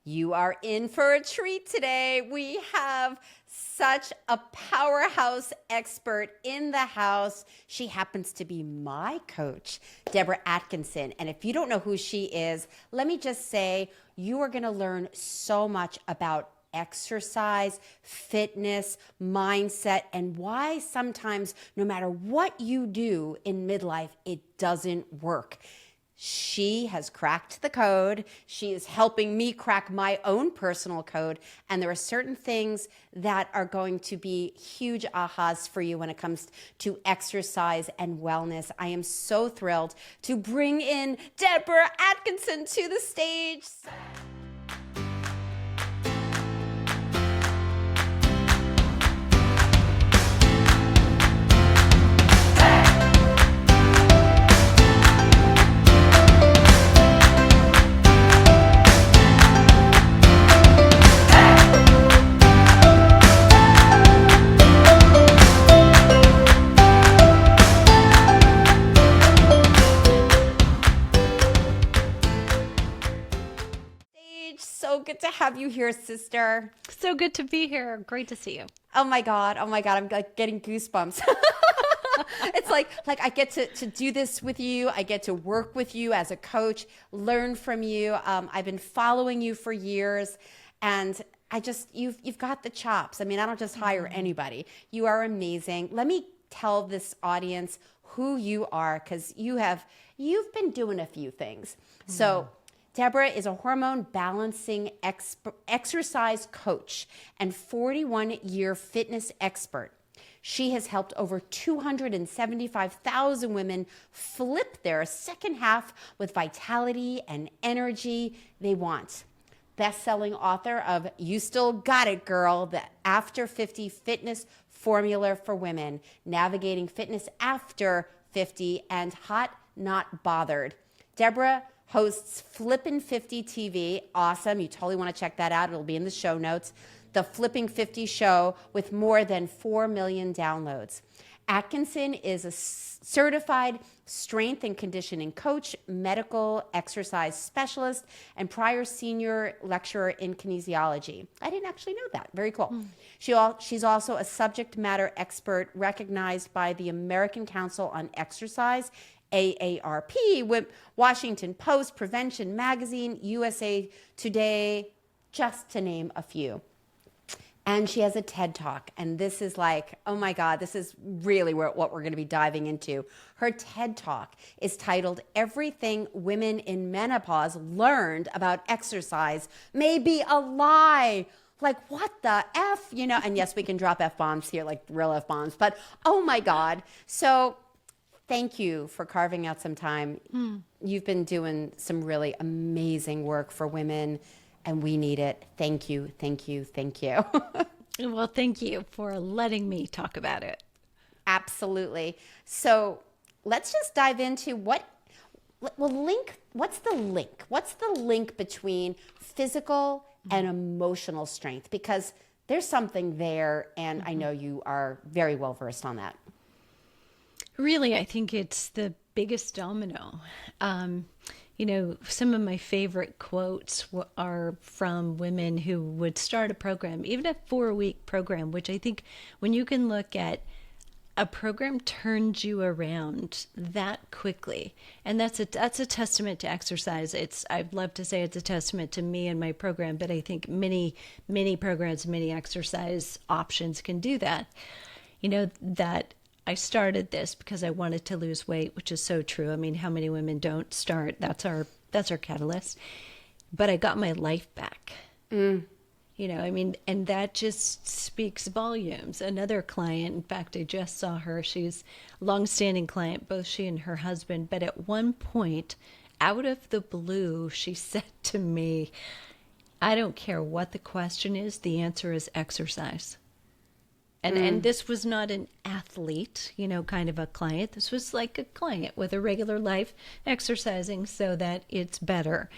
You are in for a treat today. We have such a powerhouse expert in the house. She happens to be my coach, Debra Atkinson. And if you don't know who she is, let me just say you are going to learn so much about exercise, fitness, mindset, and why sometimes no matter what you do in midlife, it doesn't work. She has cracked the code. She is helping me crack my own personal code. And there are certain things that are going to be huge ahas for you when it comes to exercise and wellness. I am so thrilled to bring in Debra Atkinson to the stage. So good to have you here, sister. So good to be here. Great to see you. Oh my God. I'm like getting goosebumps. It's like I get to do this with you. I get to work with you as a coach, learn from you. I've been following you for years, and you've got the chops. I mean, I don't just hire anybody. You are amazing. Let me tell this audience who you are, because you've been doing a few things. So Debra is a hormone balancing exercise coach and 41-year fitness expert. She has helped over 275,000 women flip their second half with vitality and energy they want. Best-selling author of You Still Got It, Girl, the After 50 Fitness Formula for Women, Navigating Fitness After 50, and Hot Not Bothered. Debra hosts Flippin' 50 TV. Awesome. You totally want to check that out. It'll be in the show notes. The Flipping 50 show with more than 4 million downloads. Atkinson is a certified strength and conditioning coach, medical exercise specialist, and prior senior lecturer in kinesiology. I didn't actually know that. Very cool. She's also a subject matter expert recognized by the American Council on Exercise, AARP, Washington Post, Prevention Magazine, USA Today, just to name a few. And she has a TED Talk, and this is like, oh my God, this is really what we're going to be diving into. Her TED Talk is titled, Everything Women in Menopause Learned About Exercise May Be a Lie. Like, what the F? You know, and yes, we can drop F-bombs here, like real F-bombs, but oh my God. So thank you for carving out some time. You've been doing some really amazing work for women, and we need it. Thank you, thank you, thank you. Well, thank you for letting me talk about it. Absolutely. So let's just dive into what's the link? What's the link between physical and emotional strength? Because there's something there, and I know you are very well versed on that. Really, I think it's the biggest domino. Some of my favorite quotes are from women who would start a program, even a 4-week program, which I think when you can look at a program turns you around that quickly. And that's a testament to exercise. I'd love to say it's a testament to me and my program, but I think many programs, many exercise options can do that. That I started this because I wanted to lose weight, which is so true. I mean, how many women don't start? That's our catalyst. But I got my life back. And that just speaks volumes. Another client, in fact, I just saw her. She's a longstanding client, both she and her husband. But at one point, out of the blue, she said to me, I don't care what the question is, the answer is exercise. And this was not an athlete, kind of a client. This was like a client with a regular life exercising so that it's better.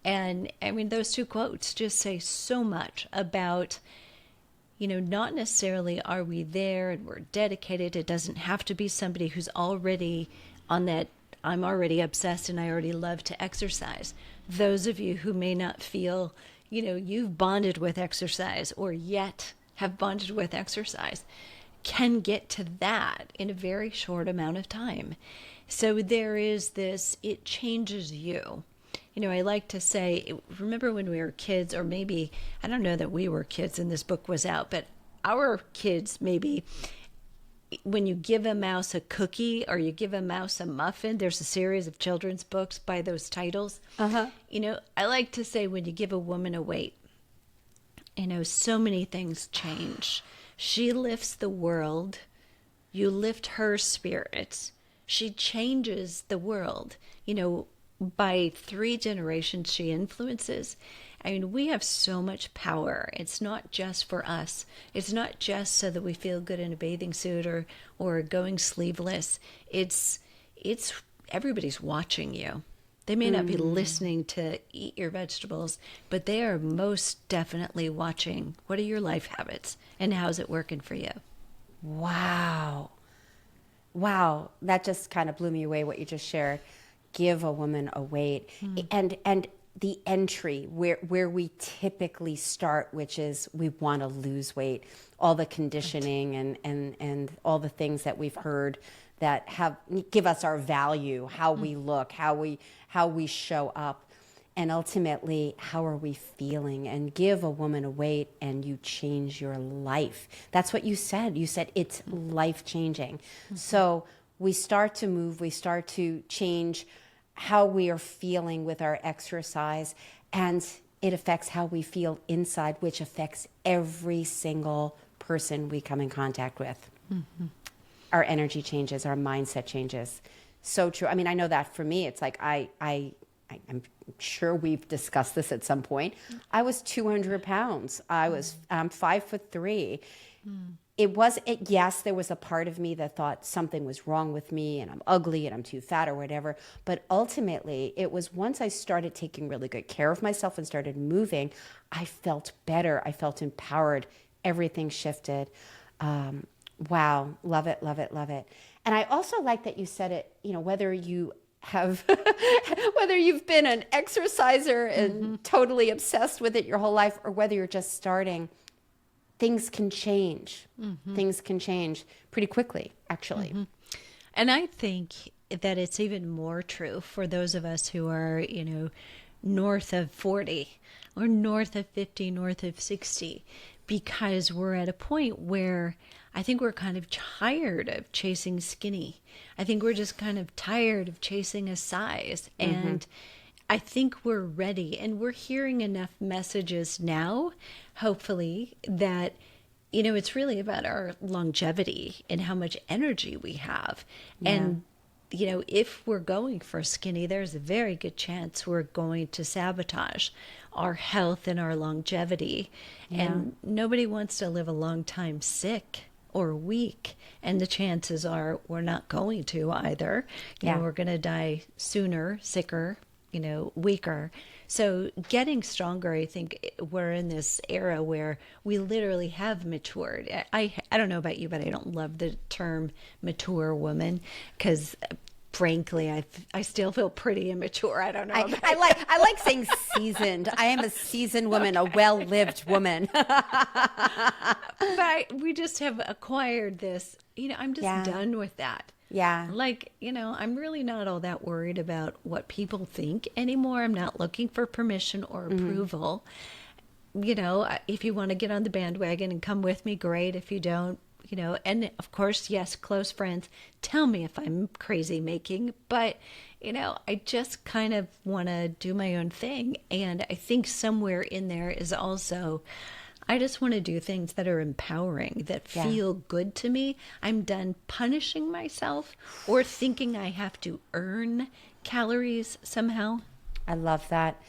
And I mean, those two quotes just say so much about, not necessarily are we there and we're dedicated. It doesn't have to be somebody who's already on that, I'm already obsessed and I already love to exercise. Those of you who may not feel you've bonded with exercise or yet have bonded with exercise can get to that in a very short amount of time. So there is this, it changes you. I like to say, remember when we were kids, or maybe, I don't know that we were kids and this book was out, but our kids, maybe when you give a mouse a cookie or you give a mouse a muffin, there's a series of children's books by those titles. I like to say when you give a woman a weight, so many things change. She lifts the world. You lift her spirits. She changes the world. By 3 generations she influences. We have so much power. It's not just for us. It's not just so that we feel good in a bathing suit or going sleeveless. It's everybody's watching you. They may not be listening to eat your vegetables, but they are most definitely watching. What are your life habits and how's it working for you? Wow. That just kind of blew me away, what you just shared. Give a woman a weight. And the entry where we typically start, which is we want to lose weight, all the conditioning and all the things that we've heard that give us our value, how we look, how we show up, and ultimately how are we feeling. And give a woman a weight and you change your life. That's what you said. You said it's life changing. So we start to move, we start to change how we are feeling with our exercise, and it affects how we feel inside, which affects every single person we come in contact with. Our energy changes, our mindset changes. So true. I know that for me, it's like I'm sure we've discussed this at some point. I was 200 pounds. I'm 5'3". Yes, there was a part of me that thought something was wrong with me and I'm ugly and I'm too fat or whatever. But ultimately, it was once I started taking really good care of myself and started moving, I felt better. I felt empowered. Everything shifted. Wow. Love it, love it, love it. And I also like that you said it, whether you have, whether you've been an exerciser and totally obsessed with it your whole life, or whether you're just starting, things can change. Things can change pretty quickly, actually. And I think that it's even more true for those of us who are, north of 40 or north of 50, north of 60, because we're at a point where I think we're kind of tired of chasing skinny. I think we're just kind of tired of chasing a size. And I think we're ready, and we're hearing enough messages now, hopefully, that, it's really about our longevity and how much energy we have. Yeah. And, if we're going for skinny, there's a very good chance we're going to sabotage our health and our longevity. Yeah. And nobody wants to live a long time sick or weak. And the chances are we're not going to either. We're going to die sooner, sicker, weaker. So getting stronger, I think we're in this era where we literally have matured. I don't know about you, but I don't love the term mature woman, because frankly, I still feel pretty immature. I don't know. I like saying seasoned. I am a seasoned woman, a well-lived woman. But we just have acquired this, I'm just done with that. Yeah. I'm really not all that worried about what people think anymore. I'm not looking for permission or approval. If you want to get on the bandwagon and come with me, great. If you don't, and of course, yes, close friends, tell me if I'm crazy making, but, I just kind of want to do my own thing. And I think somewhere in there is also, I just want to do things that are empowering, that feel good to me. I'm done punishing myself or thinking I have to earn calories somehow. I love that.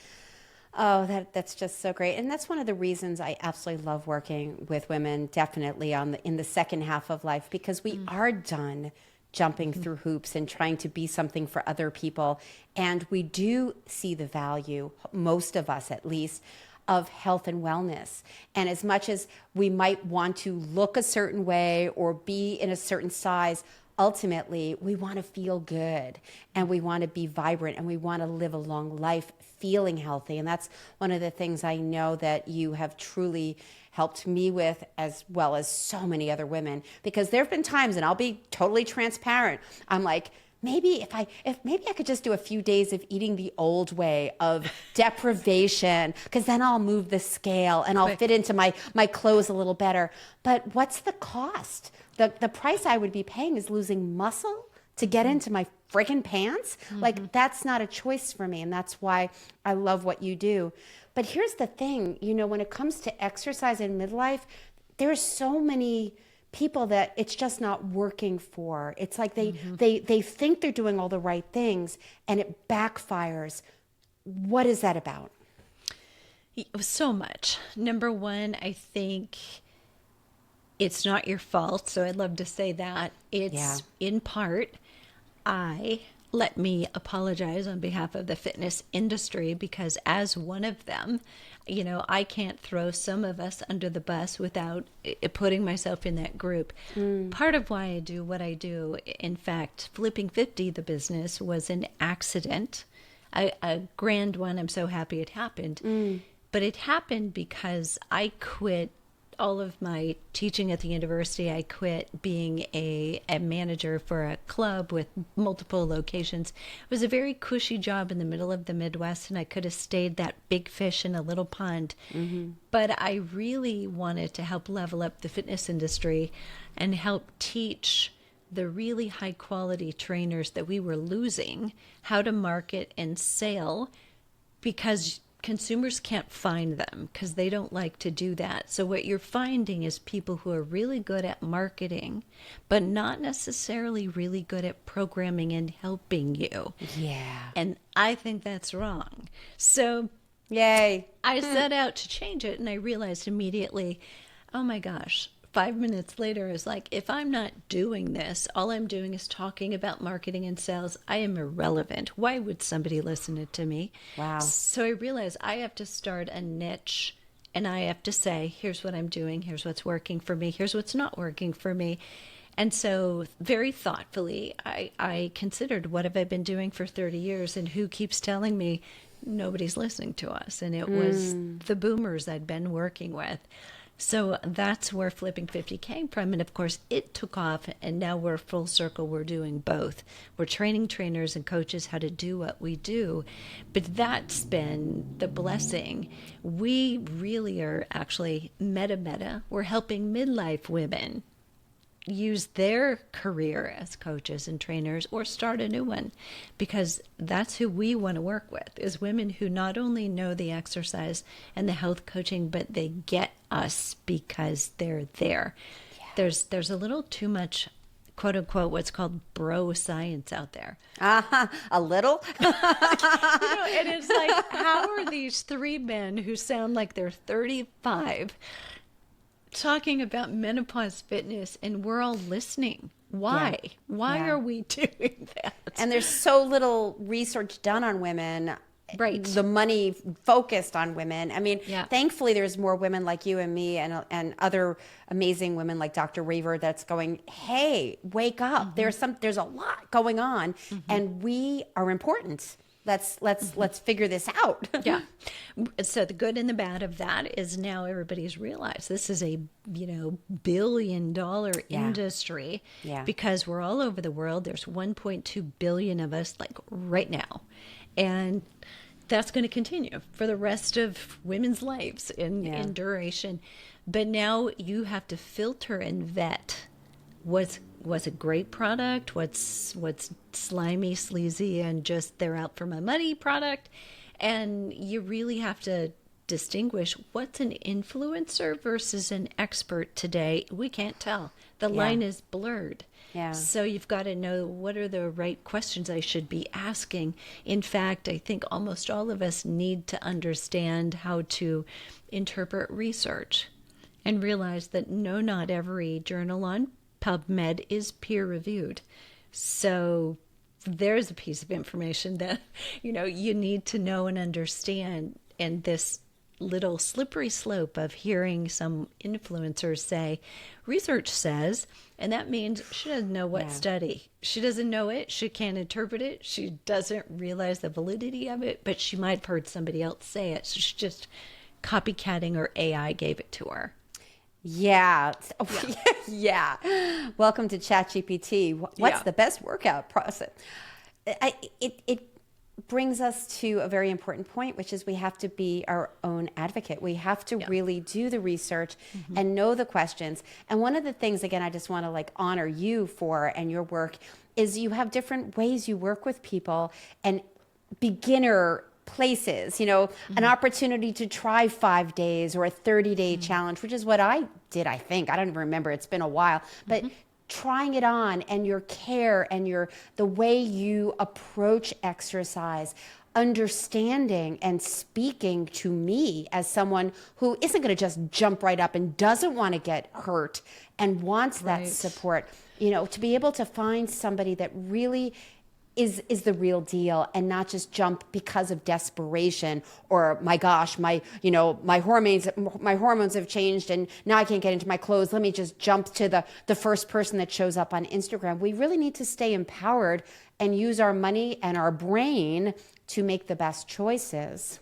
Oh, that's just so great. And that's one of the reasons I absolutely love working with women, definitely in the second half of life, because we are done jumping through hoops and trying to be something for other people. And we do see the value, most of us at least, of health and wellness. And as much as we might want to look a certain way or be in a certain size, ultimately we want to feel good and we want to be vibrant and we want to live a long life feeling healthy. And that's one of the things I know that you have truly helped me with, as well as so many other women, because there have been times, and I'll be totally transparent, I'm like, maybe maybe I could just do a few days of eating the old way of deprivation, because then I'll move the scale and I'll fit into my clothes a little better. But what's the cost? The price I would be paying is losing muscle to get into my friggin' pants. Like, that's not a choice for me. And that's why I love what you do. But here's the thing, when it comes to exercise in midlife, there's so many people that it's just not working for. It's like they think they're doing all the right things and it backfires. What is that about? So much. Number one, I think it's not your fault. So I'd love to say that. It's in part, let me apologize on behalf of the fitness industry, because as one of them, I can't throw some of us under the bus without putting myself in that group. Part of why I do what I do, in fact, Flipping 50, the business, was an accident, a grand one. I'm so happy it happened. But it happened because I quit all of my teaching at the university. I quit being a manager for a club with multiple locations. It was a very cushy job in the middle of the Midwest, and I could have stayed that big fish in a little pond. But I really wanted to help level up the fitness industry and help teach the really high quality trainers that we were losing how to market and sell, because consumers can't find them because they don't like to do that. So what you're finding is people who are really good at marketing, but not necessarily really good at programming and helping you. Yeah. And I think that's wrong. So Yay. I set out to change it, and I realized immediately, oh my gosh, 5 minutes later, I was like, if I'm not doing this, all I'm doing is talking about marketing and sales, I am irrelevant. Why would somebody listen to me? Wow. So I realized I have to start a niche, and I have to say, here's what I'm doing, here's what's working for me, here's what's not working for me. And so very thoughtfully, I considered, what have I been doing for 30 years, and who keeps telling me nobody's listening to us? And it was the boomers I'd been working with. So that's where Flipping 50 came from. And of course, it took off, and now we're full circle. We're doing both. We're training trainers and coaches how to do what we do. But that's been the blessing. We really are actually meta. We're helping midlife women use their career as coaches and trainers, or start a new one, because that's who we want to work with, is women who not only know the exercise and the health coaching, but they get us because they're there. Yeah. There's a little too much, quote unquote, what's called bro science out there. A little? And it's like, how are these three men who sound like they're 35 talking about menopause fitness, and we're all listening? Why? Yeah. Why are we doing that? And there's so little research done on women. Right. The money focused on women. I mean, thankfully there's more women like you and me and other amazing women like Dr. Raver that's going, hey, wake up. There's a lot going on, and we are important. Let's figure this out. Yeah. So the good and the bad of that is now everybody's realized this is a, billion-dollar industry. Yeah. Because we're all over the world. There's 1.2 billion of us, like, right now. And that's going to continue for the rest of women's lives in duration. But now you have to filter and vet what's a great product, what's slimy, sleazy, and just they're out for my money product. And you really have to distinguish what's an influencer versus an expert today. We can't tell. The line is blurred. Yeah. So you've got to know what are the right questions I should be asking. In fact, I think almost all of us need to understand how to interpret research and realize that not every journal on PubMed is peer-reviewed. So there's a piece of information that, you need to know and understand. And this little slippery slope of hearing some influencers say, research says, and that means she doesn't know what study. She doesn't know it. She can't interpret it. She doesn't realize the validity of it, but she might have heard somebody else say it. So she's just copycatting, or AI gave it to her. Yeah. Yeah. Welcome to ChatGPT. What's the best workout process? It brings us to a very important point, which is we have to be our own advocate. We have to really do the research and know the questions. And one of the things, again, I just want to like honor you for and your work is you have different ways you work with people and beginner places, you know, an opportunity to try 5 days or a 30-day challenge, which is what I did, I think. I don't even remember. It's been a while. But trying it on, and your care and the way you approach exercise, understanding and speaking to me as someone who isn't going to just jump right up and doesn't want to get hurt and wants that support, you know, to be able to find somebody that really is the real deal and not just jump because of desperation or my gosh, my hormones have changed and now I can't get into my clothes. Let me just jump to the first person that shows up on Instagram. We really need to stay empowered and use our money and our brain to make the best choices.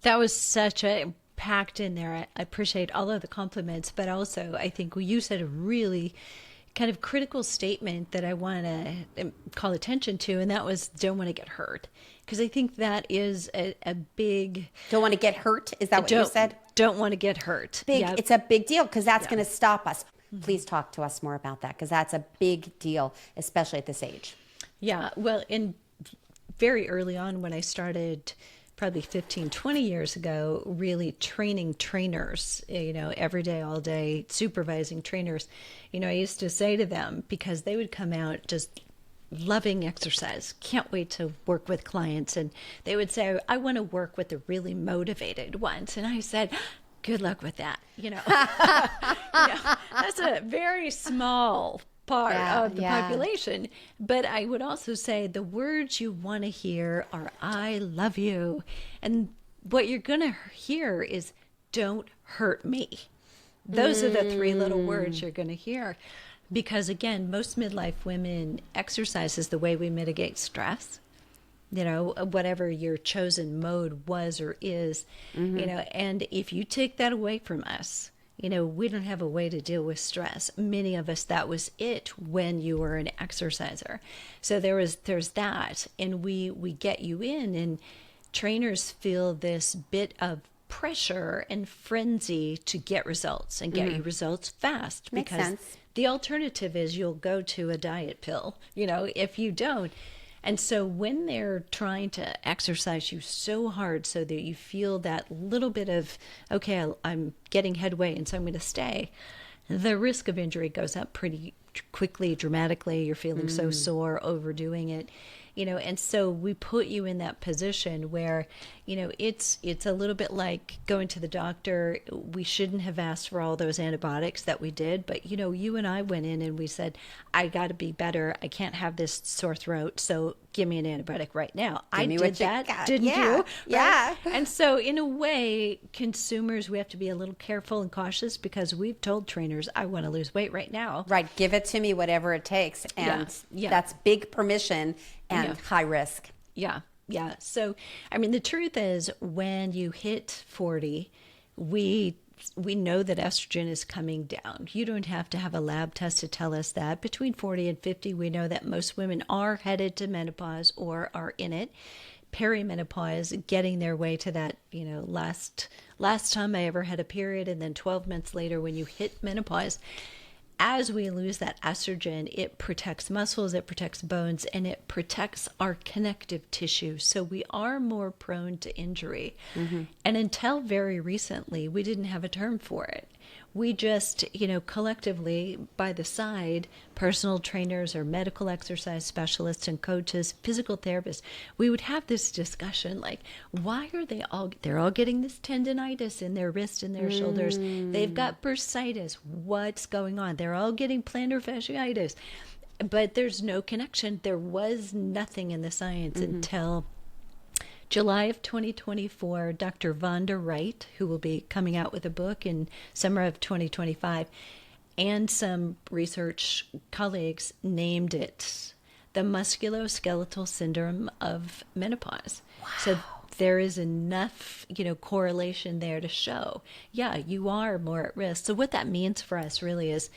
That was such a packed in there. I appreciate all of the compliments, but also I think you said a really kind of critical statement that I want to call attention to, and that was don't want to get hurt. Because I think that is a big... Don't want to get hurt? Is that what you said? Don't want to get hurt. It's a big deal because that's going to stop us. Please talk to us more about that because that's a big deal, especially at this age. Yeah, well, very early on when I started, probably 15, 20 years ago, really training trainers, you know, every day, all day, supervising trainers. You know, I used to say to them, because they would come out just loving exercise, can't wait to work with clients. And they would say, I want to work with the really motivated ones. And I said, good luck with that. You know, that's a very small part of the population. But I would also say the words you want to hear are I love you. And what you're going to hear is don't hurt me. Those are the three little words you're going to hear. Because again, most midlife women, exercise is the way we mitigate stress. You know, whatever your chosen mode was or is, you know, and if you take that away from us, you know, we don't have a way to deal with stress. Many of us, that was it when you were an exerciser. So there's that, and we get you in, and trainers feel this bit of pressure and frenzy to get results and get you results fast. Makes because sense. The alternative is you'll go to a diet pill, you know, if you don't. And so when they're trying to exercise you so hard so that you feel that little bit of, okay, I'm getting headway and so I'm going to stay, the risk of injury goes up pretty quickly, dramatically. You're feeling so sore, overdoing it, you know, and so we put you in that position where, you know, it's a little bit like going to the doctor. We shouldn't have asked for all those antibiotics that we did, but, you know, you and I went in and we said, I got to be better. I can't have this sore throat, so give me an antibiotic right now. I did that, didn't you? Yeah. Right? And so in a way, consumers, we have to be a little careful and cautious because we've told trainers, I want to lose weight right now. Right. Give it to me, whatever it takes. And that's big permission and high risk. Yeah. So, I mean, the truth is when you hit 40, we know that estrogen is coming down. You don't have to have a lab test to tell us that. Between 40 and 50, we know that most women are headed to menopause or are in it. Perimenopause, getting their way to that, you know, last time I ever had a period, and then 12 months later when you hit menopause. As we lose that estrogen, it protects muscles, it protects bones, and it protects our connective tissue. So we are more prone to injury. And until very recently, we didn't have a term for it. We just, you know, collectively, by the side, personal trainers or medical exercise specialists and coaches, physical therapists, we would have this discussion like, why are they're all getting this tendonitis in their wrists and their shoulders. They've got bursitis. What's going on? They're all getting plantar fasciitis. But there's no connection. There was nothing in the science until July of 2024, Dr. Vonda Wright, who will be coming out with a book in summer of 2025, and some research colleagues named it the musculoskeletal syndrome of menopause. Wow. So there is enough, correlation there to show, yeah, you are more at risk. So what that means for us really is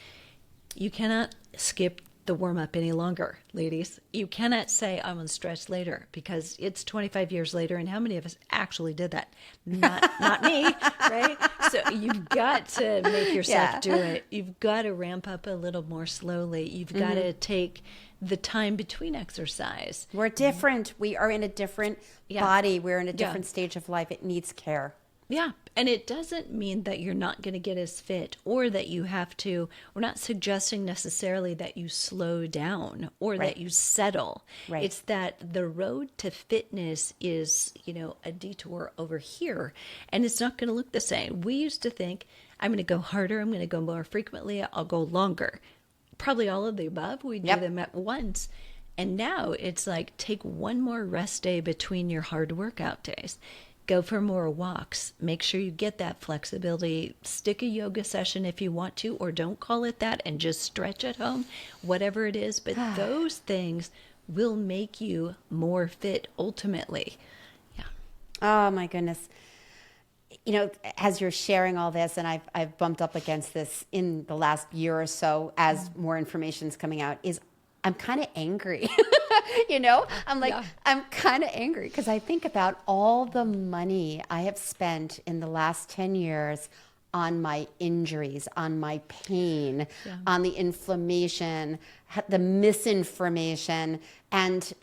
you cannot skip the warm-up any longer, ladies. You cannot say, I'm going to stretch later, because it's 25 years later, and how many of us actually did that? Not me, right? So you've got to make yourself do it. You've got to ramp up a little more slowly. You've got to take the time between exercise. We're different. We are in a different body. We're in a different stage of life. It needs care. Yeah. And it doesn't mean that you're not going to get as fit, or that you have to. We're not suggesting necessarily that you slow down or that you settle. Right. It's that the road to fitness is, a detour over here, and it's not going to look the same. We used to think, I'm going to go harder, I'm going to go more frequently, I'll go longer. Probably all of the above. We do them at once. And now it's like, take one more rest day between your hard workout days. Go for more walks. Make sure you get that flexibility. Stick a yoga session if you want to, or don't call it that, and just stretch at home, whatever it is. But those things will make you more fit ultimately. Yeah. Oh my goodness. As you're sharing all this, and I've bumped up against this in the last year or so as more information is coming out, is I'm kind of angry. I'm like, I'm kind of angry because I think about all the money I have spent in the last 10 years on my injuries, on my pain, on the inflammation, the misinformation, and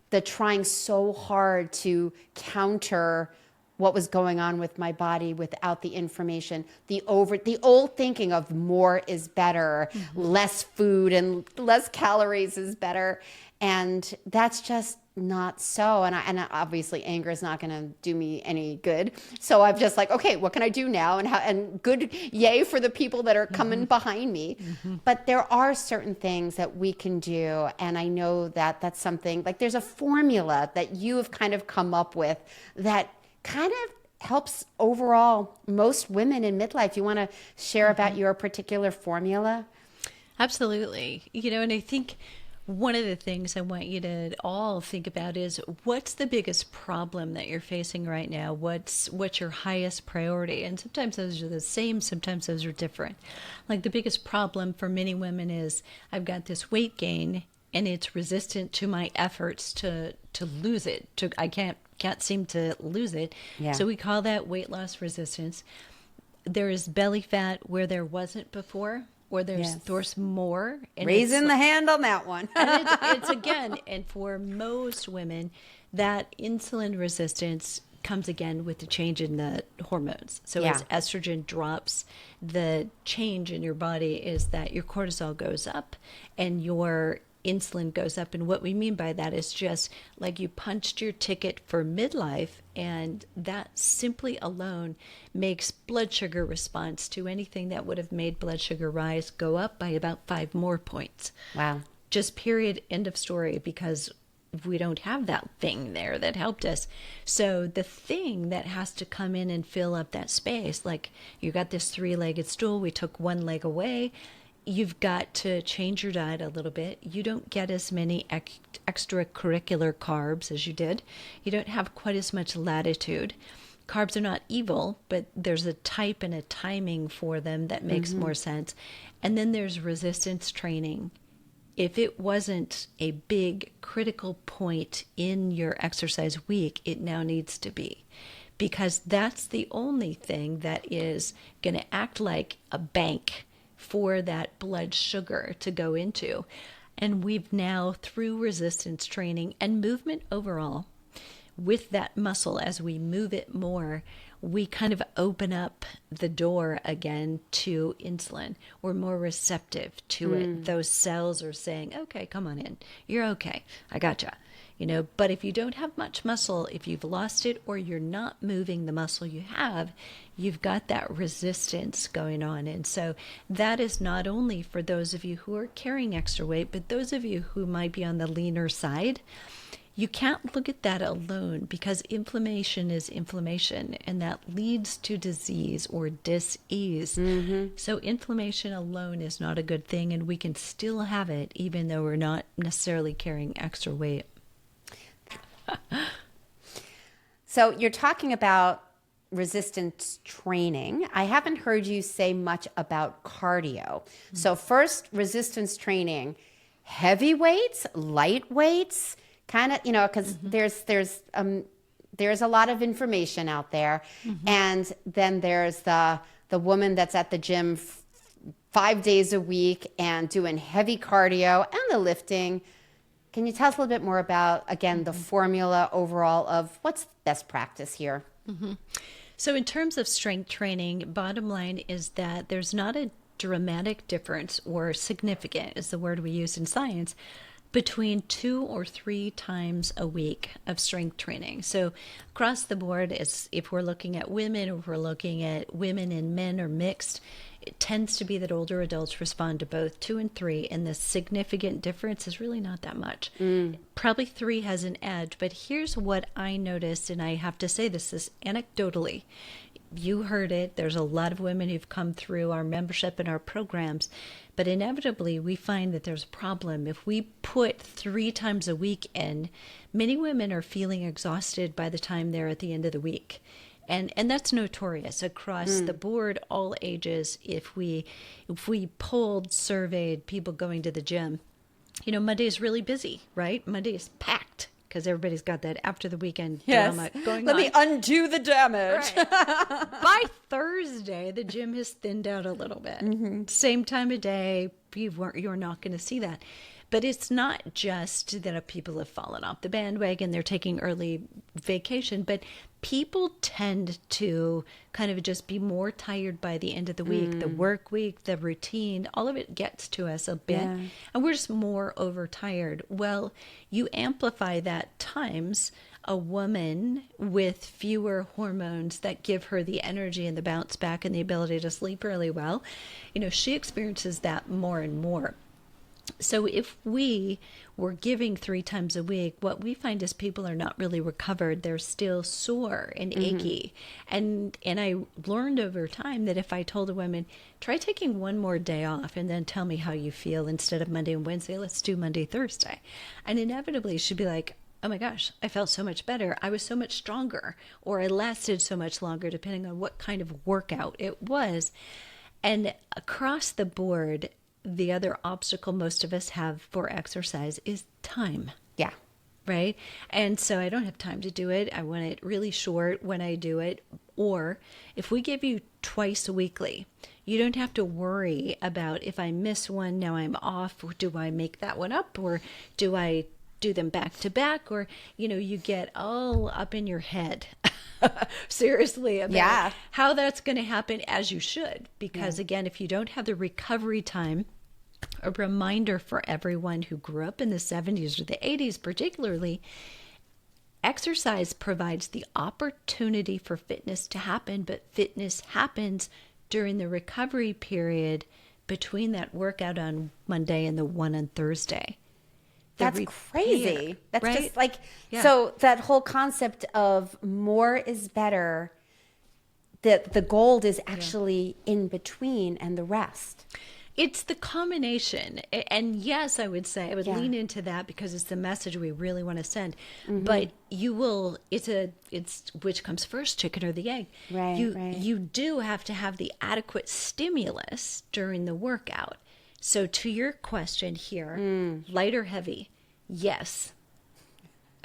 the trying so hard to counter what was going on with my body without the information, the old thinking of more is better, less food and less calories is better. And that's just not so. And obviously anger is not going to do me any good. So I'm just like, okay, what can I do now? And good, yay for the people that are coming behind me. But there are certain things that we can do. And I know that that's something, like there's a formula that you have kind of come up with that kind of helps overall most women in midlife. You want to share about your particular formula? Absolutely. And I think one of the things I want you to all think about is, what's the biggest problem that you're facing right now? What's your highest priority? And sometimes those are the same, sometimes those are different. Like the biggest problem for many women is, I've got this weight gain and it's resistant to my efforts to lose it. I can't seem to lose it. Yeah. So we call that weight loss resistance. There is belly fat where there wasn't before, or there's more. And raising the hand on that one. And it's again, and for most women, that insulin resistance comes again with the change in the hormones. So as estrogen drops, the change in your body is that your cortisol goes up and your insulin goes up. And what we mean by that is just like you punched your ticket for midlife, and that simply alone makes blood sugar response to anything that would have made blood sugar rise go up by about 5 more points. Wow. Just period, end of story, because we don't have that thing there that helped us. So the thing that has to come in and fill up that space, like you got this 3-legged stool, we took one leg away. You've got to change your diet a little bit. You don't get as many extracurricular carbs as you did. You don't have quite as much latitude. Carbs are not evil, but there's a type and a timing for them that makes more sense. And then there's resistance training. If it wasn't a big critical point in your exercise week, it now needs to be. Because that's the only thing that is going to act like a bank for that blood sugar to go into. And we've now, through resistance training and movement overall, with that muscle, as we move it more, we kind of open up the door again to insulin. We're more receptive to it. Those cells are saying, okay, come on in. You're okay. I gotcha. But if you don't have much muscle, if you've lost it or you're not moving the muscle you have, you've got that resistance going on. And so that is not only for those of you who are carrying extra weight, but those of you who might be on the leaner side. you can't look at that alone because inflammation is inflammation and that leads to disease or dis-ease. So inflammation alone is not a good thing, and we can still have it even though we're not necessarily carrying extra weight. So you're talking about resistance training. I haven't heard you say much about cardio. So first, resistance training, heavy weights, light weights, kind of, because there's a lot of information out there. And then there's the woman that's at the gym 5 days a week and doing heavy cardio and the lifting. Can you tell us a little bit more about, again, the formula overall of what's best practice here? So in terms of strength training, bottom line is that there's not a dramatic difference, or significant is the word we use in science, between 2 or 3 times a week of strength training. So across the board, if we're looking at women, or if we're looking at women and men or mixed, it tends to be that older adults respond to both 2 and 3, and the significant difference is really not that much. Probably 3 has an edge, but here's what I noticed, and I have to say this is anecdotally. You heard it. There's a lot of women who've come through our membership and our programs, but inevitably we find that there's a problem. If we put 3 times a week in, many women are feeling exhausted by the time they're at the end of the week. And that's notorious across the board, all ages. If we polled, surveyed people going to the gym, Monday's really busy, right? Monday is packed because everybody's got that after the weekend drama going Let on. me undo the damage. Right. By Thursday, the gym has thinned out a little bit. Same time of day, you're not going to see that. But it's not just that people have fallen off the bandwagon, they're taking early vacation, but people tend to kind of just be more tired by the end of the week. The work week, the routine, all of it gets to us a bit, and we're just more overtired. Well, you amplify that times a woman with fewer hormones that give her the energy and the bounce back and the ability to sleep really well. She experiences that more and more. So if we were giving 3 times a week, what we find is people are not really recovered. They're still sore and achy. And I learned over time that if I told a woman, try taking 1 more day off and then tell me how you feel instead of Monday and Wednesday, let's do Monday, Thursday. And inevitably she'd be like, oh my gosh, I felt so much better. I was so much stronger, or I lasted so much longer, depending on what kind of workout it was. And across the board, the other obstacle most of us have for exercise is time. Yeah. Right? And so I don't have time to do it. I want it really short when I do it. Or if we give you twice weekly, you don't have to worry about if I miss one, now I'm off. Or do I make that one up? Or do I do them back to back? Or, you get all up in your head. Seriously, about how that's going to happen, as you should. Because again, if you don't have the recovery time, a reminder for everyone who grew up in the 70s or the 80s particularly, exercise provides the opportunity for fitness to happen, but fitness happens during the recovery period between that workout on Monday and the one on Thursday. That's crazy. That's right? just like, so that whole concept of more is better, that the gold is actually in between and the rest. It's the combination. And yes, I would say I would lean into that because it's the message we really want to send. But it's which comes first, chicken or the egg. Right. You do have to have the adequate stimulus during the workout. So to your question here, light or heavy? Yes.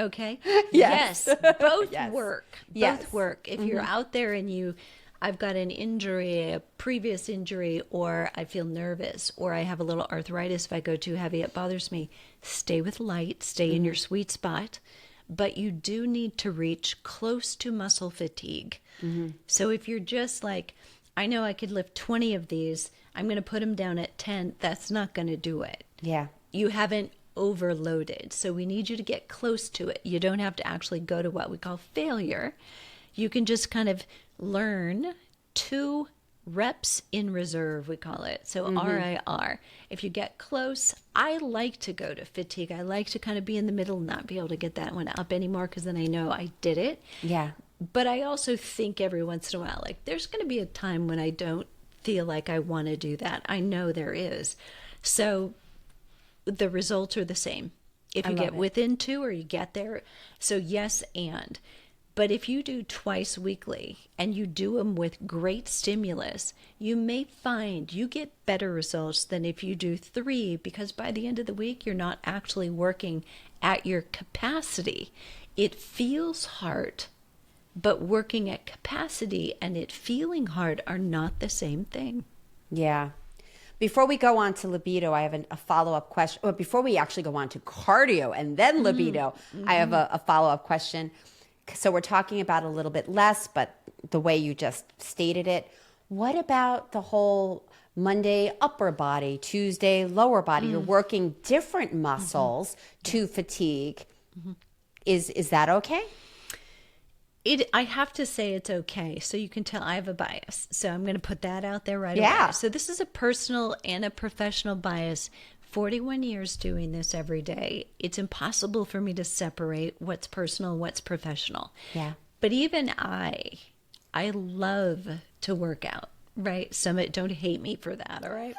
Okay? Yes. Both Yes. work. Yes. Both work. If you're out there and I've got an injury, a previous injury, or I feel nervous, or I have a little arthritis. If I go too heavy, it bothers me. Stay with light, stay in your sweet spot, but you do need to reach close to muscle fatigue. So if you're just like, I know I could lift 20 of these, I'm going to put them down at 10, that's not going to do it. Yeah. You haven't overloaded. So we need you to get close to it. You don't have to actually go to what we call failure. You can just kind of learn to reps in reserve, we call it. So RIR. If you get close, I like to go to fatigue. I like to kind of be in the middle and not be able to get that one up anymore because then I know I did it. Yeah. But I also think every once in a while, like there's going to be a time when I don't feel like I want to do that. I know there is. So the results are the same. If you get within 2 or you get there. So yes, and. But if you do twice weekly and you do them with great stimulus, you may find you get better results than if you do 3, because by the end of the week, you're not actually working at your capacity. It feels hard, but working at capacity and it feeling hard are not the same thing. Yeah. Before we go on to libido, I have a follow-up question. Well, before we actually go on to cardio and then libido, I have a follow-up question. So we're talking about a little bit less, but the way you just stated it, what about the whole Monday upper body, Tuesday lower body? You're working different muscles to fatigue. Is that okay? I have to say it's okay. So you can tell I have a bias. So I'm going to put that out there right away. So this is a personal and a professional bias. 41 years doing this every day. It's impossible for me to separate what's personal and what's professional. Yeah. But even I love to work out. Right. Some don't hate me for that. All right.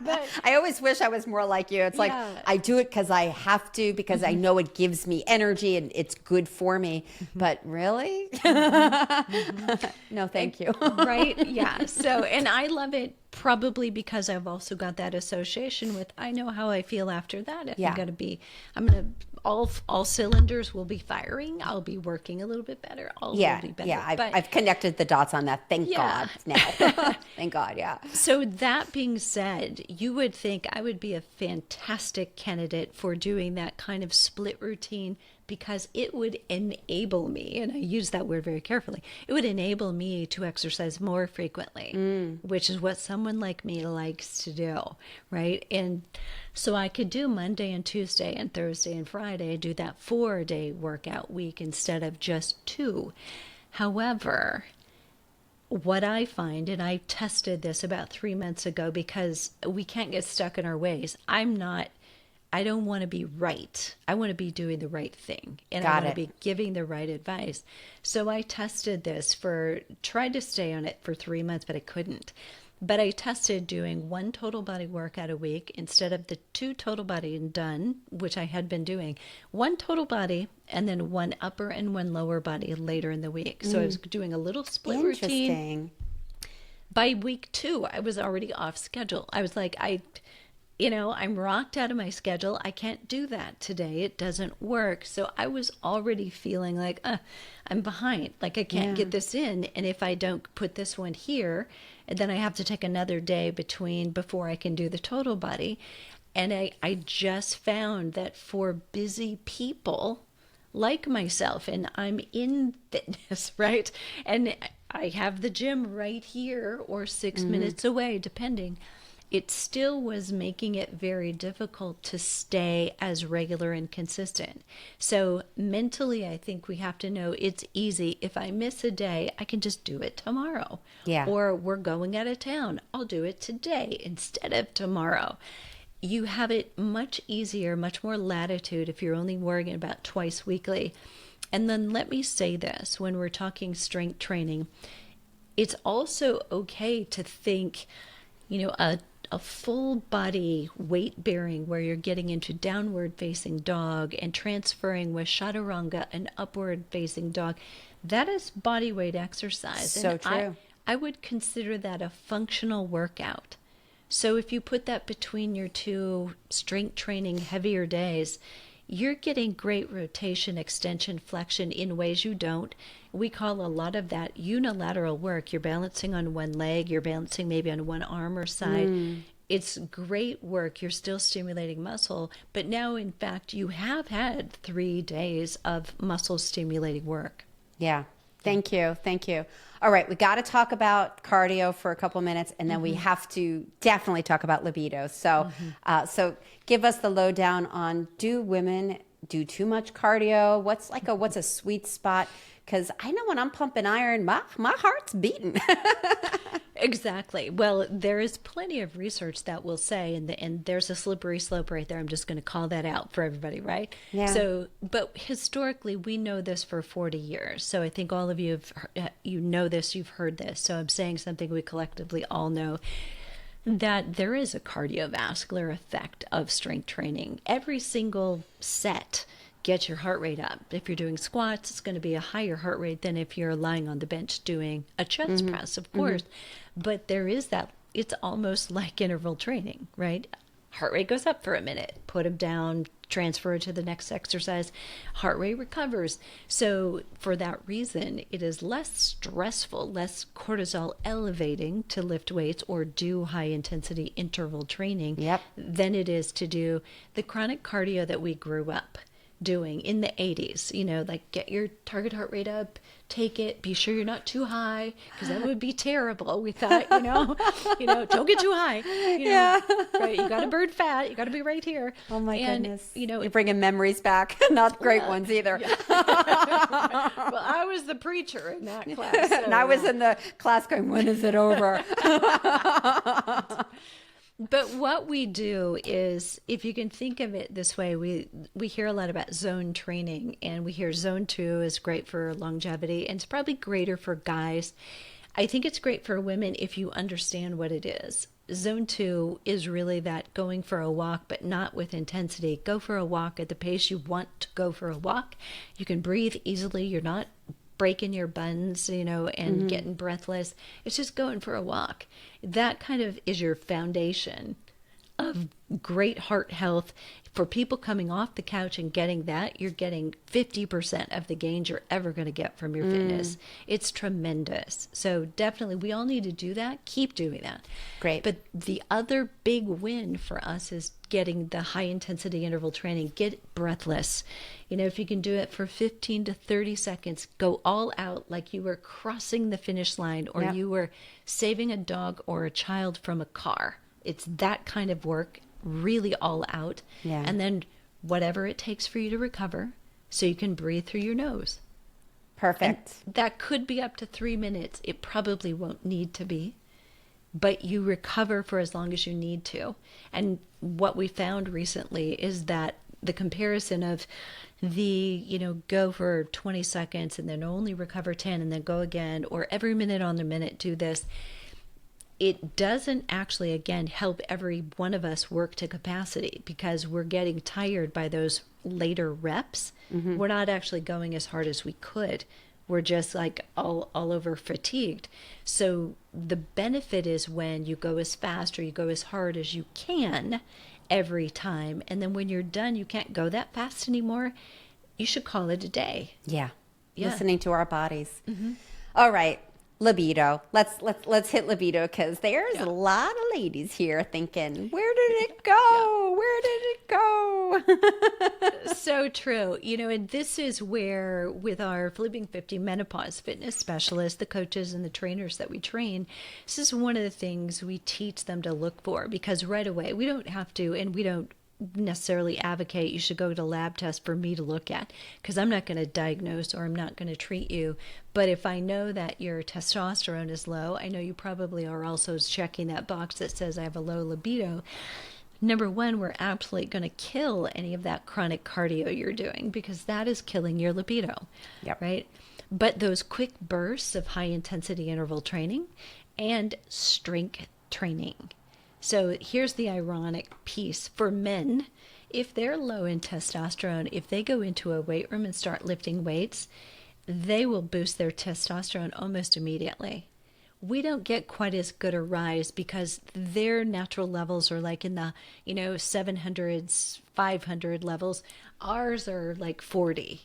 But I always wish I was more like you. It's like I do it because I have to, because I know it gives me energy and it's good for me. But really? No, thank you. Right. Yeah. So, and I love it probably because I've also got that association with, I know how I feel after that. If all cylinders will be firing. I'll be working a little bit better. All will be better. I've connected the dots on that. Thank God now. Thank God. Yeah. So that being said, you would think I would be a fantastic candidate for doing that kind of split routine because it would enable me, and I use that word very carefully, it would enable me to exercise more frequently, which is what someone like me likes to do, right? And so I could do Monday and Tuesday and Thursday and Friday, do that 4-day workout week instead of just 2. However, what I find, and I tested this about 3 months ago because we can't get stuck in our ways. I don't want to be right. I want to be doing the right thing. And I want to be giving the right advice. So I tested this tried to stay on it for 3 months, but I couldn't. But I tested doing 1 total body workout a week instead of the 2 total body and done, which I had been doing. 1 total body and then 1 upper and 1 lower body later in the week. So I was doing a little split routine. By week 2, I was already off schedule. I was like, I'm rocked out of my schedule. I can't do that today. It doesn't work. So I was already feeling like, I'm behind. Like I can't get this in. And if I don't put this one here, then I have to take another day before I can do the total body. And I just found that for busy people like myself, and I'm in fitness, right? And I have the gym right here or 6 minutes away, depending. It still was making it very difficult to stay as regular and consistent. So mentally, I think we have to know it's easy. If I miss a day, I can just do it tomorrow. Yeah. Or we're going out of town. I'll do it today instead of tomorrow. You have it much easier, much more latitude if you're only worrying about twice weekly. And then let me say this, when we're talking strength training, it's also okay to think, a full body weight bearing where you're getting into downward facing dog and transferring with chaturanga an upward facing dog. That is body weight exercise. So true. I would consider that a functional workout. So if you put that between your 2 strength training heavier days, you're getting great rotation, extension, flexion in ways you don't. We call a lot of that unilateral work. You're balancing on one leg, you're balancing maybe on one arm or side. It's great work. You're still stimulating muscle, but now in fact you have had 3 days of muscle stimulating work. Yeah. Thank you. Thank you. All right. We got to talk about cardio for a couple minutes, and then we have to definitely talk about libido. So, so give us the lowdown on, do women do too much cardio? What's a sweet spot? Because I know when I'm pumping iron, my heart's beating. Exactly. Well, there is plenty of research that will say, and there's a slippery slope right there. I'm just going to call that out for everybody, right? Yeah. So, but historically, we know this for 40 years. So I think all of you you know this, you've heard this. So I'm saying something we collectively all know, that there is a cardiovascular effect of strength training. Every single set gets your heart rate up. If you're doing squats, it's going to be a higher heart rate than if you're lying on the bench doing a chest press, of course. But there is that, it's almost like interval training, right? Heart rate goes up for a minute, put them down, transfer to the next exercise, heart rate recovers. So for that reason, it is less stressful, less cortisol elevating to lift weights or do high intensity interval training than it is to do the chronic cardio that we grew up doing in the 80s, like get your target heart rate up, take it, be sure you're not too high, because that would be terrible. We thought, don't get too high, right? You got to burn fat. You got to be right here. Oh my goodness. You're bringing memories back. Not great ones either. Yeah. Well, I was the preacher in that class. So, and I was in the class going, when is it over? But what we do is, if you can think of it this way, we hear a lot about zone training, and we hear zone 2 is great for longevity, and it's probably greater for guys. I think it's great for women if you understand what it is. Zone 2 is really that going for a walk, but not with intensity. Go for a walk at the pace you want to go for a walk. You can breathe easily. You're not breaking your buns, and getting breathless. It's just going for a walk. That kind of is your foundation of great heart health. For people coming off the couch and getting that, you're getting 50% of the gains you're ever going to get from your fitness. It's tremendous. So definitely, we all need to do that. Keep doing that. Great. But the other big win for us is getting the high intensity interval training. Get breathless. If you can do it for 15 to 30 seconds, go all out like you were crossing the finish line, or you were saving a dog or a child from a car. It's that kind of work, really all out. Yeah. And then whatever it takes for you to recover so you can breathe through your nose. Perfect. And that could be up to 3 minutes. It probably won't need to be, but you recover for as long as you need to. And what we found recently is that the comparison of the, go for 20 seconds and then only recover 10 and then go again, or every minute on the minute do this, it doesn't actually, again, help every one of us work to capacity, because we're getting tired by those later reps. We're not actually going as hard as we could. We're just like all over fatigued. So the benefit is when you go as fast or you go as hard as you can every time. And then when you're done, you can't go that fast anymore. You should call it a day. Yeah. Yeah. Listening to our bodies. All right. Libido. Let's hit libido, because there's a lot of ladies here thinking, where did it go? Where did it go? So true. And this is where, with our Flipping 50 menopause fitness specialists, the coaches and the trainers that we train, this is one of the things we teach them to look for, because right away, we don't have to, and we don't necessarily advocate you should go to lab test for me to look at, because I'm not going to diagnose or I'm not going to treat you. But if I know that your testosterone is low, I know you probably are also checking that box that says I have a low libido. Number one, we're absolutely going to kill any of that chronic cardio you're doing, because that is killing your libido, right? But those quick bursts of high intensity interval training and strength training. So here's the ironic piece. For men, if they're low in testosterone, if they go into a weight room and start lifting weights, they will boost their testosterone almost immediately. We don't get quite as good a rise because their natural levels are like in the, 700s, 500 levels. Ours are like 40,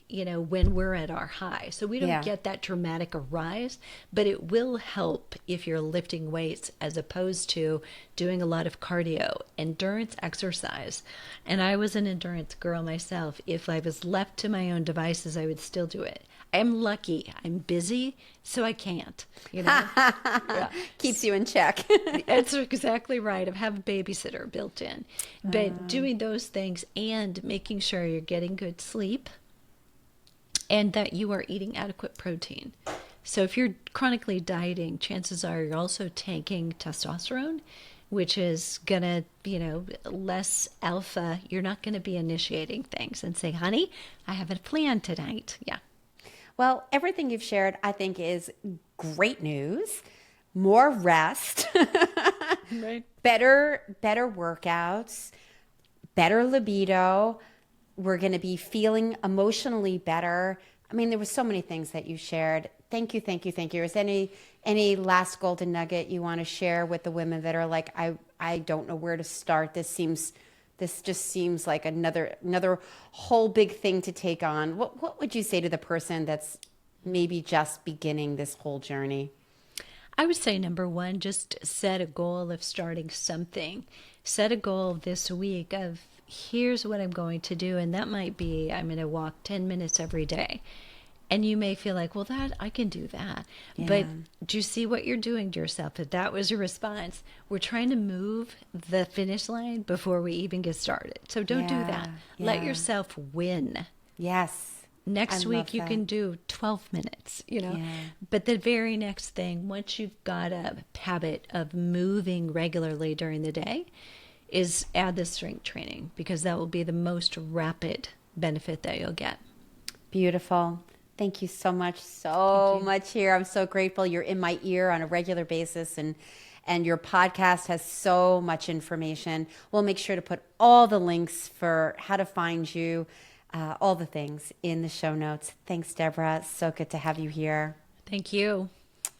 when we're at our high. So we don't get that dramatic a rise, but it will help if you're lifting weights as opposed to doing a lot of cardio, endurance exercise. And I was an endurance girl myself. If I was left to my own devices, I would still do it. I'm lucky. I'm busy, so I can't. Keeps you in check. That's exactly right. I have a babysitter built in. But doing those things and making sure you're getting good sleep and that you are eating adequate protein. So if you're chronically dieting, chances are you're also tanking testosterone, which is going to, less alpha. You're not going to be initiating things and say, honey, I have a plan tonight. Yeah. Well, everything you've shared, I think, is great news. More rest, Right. better workouts, better libido. We're going to be feeling emotionally better. I mean, there were so many things that you shared. Thank you, thank you, thank you. Is there any last golden nugget you want to share with the women that are like, I don't know where to start. This just seems like another whole big thing to take on. What would you say to the person that's maybe just beginning this whole journey? I would say number one, just set a goal of starting something. Set a goal this week of here's what I'm going to do. And that might be I'm going to walk 10 minutes every day. And you may feel like, well, that I can do that. Yeah. But do you see what you're doing to yourself? If that was your response, we're trying to move the finish line before we even get started. So don't do that. Let Yeah. yourself win. Yes. Next I week love you that. can do 12 minutes, Yeah. But the very next thing, once you've got a habit of moving regularly during the day, is add the strength training because that will be the most rapid benefit that you'll get. Beautiful. Thank you so much. So much here. I'm so grateful you're in my ear on a regular basis, and your podcast has so much information. We'll make sure to put all the links for how to find you, all the things in the show notes. Thanks, Debra. So good to have you here. Thank you.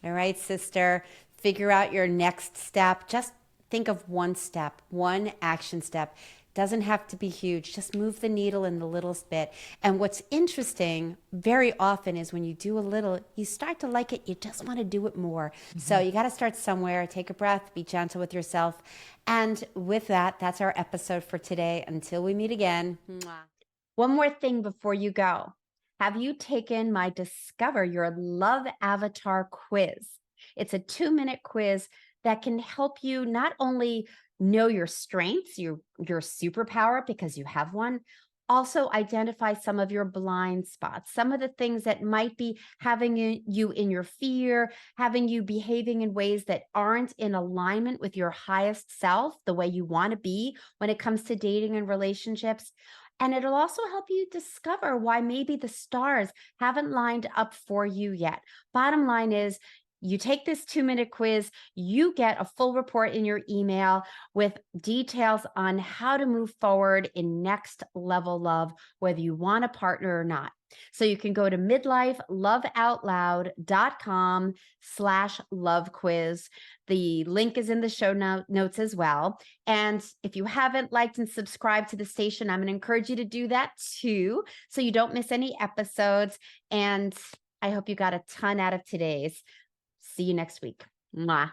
All right, sister. Figure out your next step. Just think of one step, one action step. Doesn't have to be huge. Just move the needle in the littlest bit. And what's interesting very often is when you do a little, you start to like it. You just want to do it more. So you got to start somewhere. Take a breath. Be gentle with yourself. And with that, that's our episode for today. Until we meet again. Mwah. One more thing before you go. Have you taken my Discover Your Love Avatar quiz? It's a 2-minute quiz that can help you not only know your strengths, your superpower, because you have one, also identify some of your blind spots, some of the things that might be having you in your fear, having you behaving in ways that aren't in alignment with your highest self, the way you want to be when it comes to dating and relationships. And it'll also help you discover why maybe the stars haven't lined up for you yet. Bottom line is, you take this 2-minute quiz, you get a full report in your email with details on how to move forward in next level love, whether you want a partner or not. So you can go to midlifeloveoutloud.com/love quiz. The link is in the show notes as well. And if you haven't liked and subscribed to the station, I'm going to encourage you to do that too, so you don't miss any episodes. And I hope you got a ton out of today's. See you next week. Mwah.